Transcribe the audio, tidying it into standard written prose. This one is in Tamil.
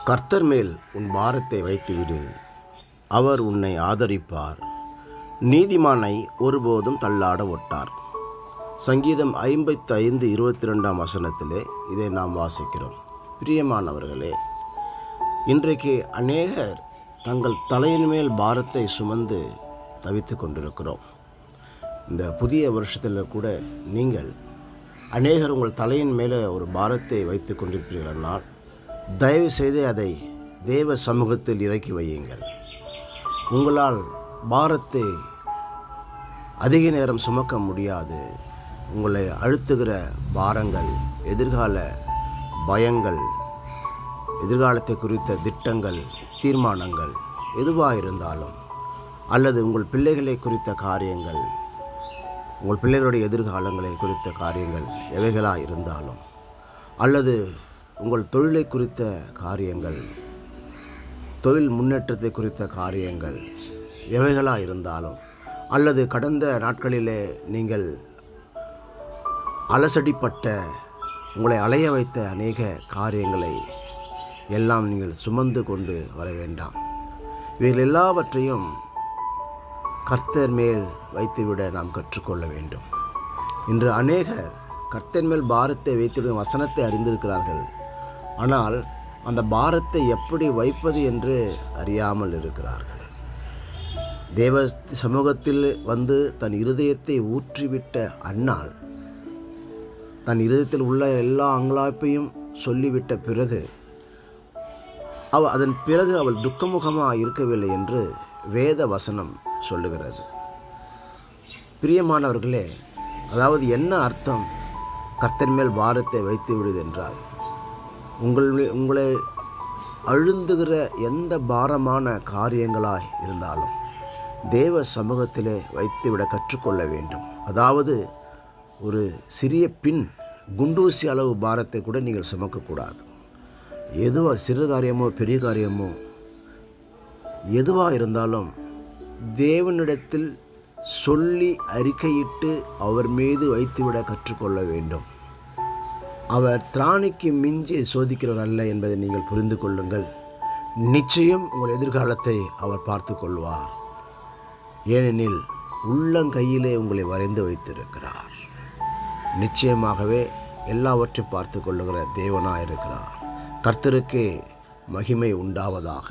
கர்த்தர் மேல் உன் பாரத்தை வைத்துவிடு, அவர் உன்னை ஆதரிப்பார். நீதிமானை ஒருபோதும் தள்ளாட ஒட்டார். சங்கீதம் 55:22 வசனத்திலே இதை நாம் வாசிக்கிறோம். பிரியமானவர்களே, இன்றைக்கு அநேகர் தங்கள் தலையின் மேல் பாரத்தை சுமந்து தவித்து கொண்டிருக்கிறோம். இந்த புதிய வருஷத்தில் கூட நீங்கள் அநேகர் உங்கள் தலையின் மேலே ஒரு பாரத்தை வைத்து கொண்டிருப்பீர்களானால் தயவு செய்து அதை தேவ சமூகத்தில் இறக்கி வையுங்கள். உங்களால் பாரத்தை அதிக நேரம் சுமக்க முடியாது. உங்களை அழுத்துகிற பாரங்கள், எதிர்கால பயங்கள், எதிர்காலத்தை குறித்த திட்டங்கள், தீர்மானங்கள் எதுவாக இருந்தாலும், அல்லது உங்கள் பிள்ளைகளை குறித்த காரியங்கள், உங்கள் பிள்ளைகளுடைய எதிர்காலங்களை குறித்த காரியங்கள் எவைகளாக இருந்தாலும், அல்லது உங்கள் தொழிலை குறித்த காரியங்கள், தொழில் முன்னேற்றத்தை குறித்த காரியங்கள் எவைகளாக இருந்தாலும், அல்லது கடந்த நாட்களிலே நீங்கள் அலசடிப்பட்ட, உங்களை அலைய வைத்த அநேக காரியங்களை எல்லாம் நீங்கள் சுமந்து கொண்டு வர வேண்டாம். இவைகள் எல்லாவற்றையும் கர்த்தர் மேல் வைத்துவிட நாம் கற்றுக்கொள்ள வேண்டும். இன்று அநேகர் கர்த்தர் மேல் பாரத்தை வைத்துவிடும் வசனத்தை அறிந்திருக்கிறார்கள். ஆனால் அந்த பாரத்தை எப்படி வைப்பது என்று அறியாமல் இருக்கிறார்கள். தேவ சமூகத்தில் வந்து தன் இருதயத்தை ஊற்றிவிட்ட அன்னாள் தன் இருதயத்தில் உள்ள எல்லா அங்கலாப்பையும் சொல்லிவிட்ட பிறகு அதன் பிறகு அவள் துக்கமுகமாக இருக்கவில்லை என்று வேத வசனம் சொல்லுகிறது. பிரியமானவர்களே, அதாவது என்ன அர்த்தம் கர்த்தர் மேல் பாரத்தை வைத்து விடுவது என்றால், உங்களை அழுந்துகிற எந்த பாரமான காரியங்களாய் இருந்தாலும் தேவ சமூகத்திலே வைத்துவிட கற்றுக்கொள்ள வேண்டும். அதாவது ஒரு சிறிய பின் குண்டூசி அளவு பாரத்தை கூட நீங்கள் சுமக்கக்கூடாது. எதுவாக, சிறு காரியமோ பெரிய காரியமோ எதுவாக இருந்தாலும் தேவனிடத்தில் சொல்லி அறிக்கையிட்டு அவர் மீது வைத்துவிட கற்றுக்கொள்ள வேண்டும். அவர் திராணிக்கு மிஞ்சி சோதிக்கிறவர் அல்ல என்பதை நீங்கள் புரிந்து கொள்ளுங்கள். நிச்சயம் உங்கள் எதிர்காலத்தை அவர் பார்த்து கொள்வார். ஏனெனில் உள்ளங்கையிலே உங்களை வரைந்து வைத்திருக்கிறார். நிச்சயமாகவே எல்லாவற்றையும் பார்த்து கொள்ளுகிற தேவனாயிருக்கிறார். கர்த்தருக்கே மகிமை உண்டாவதாக.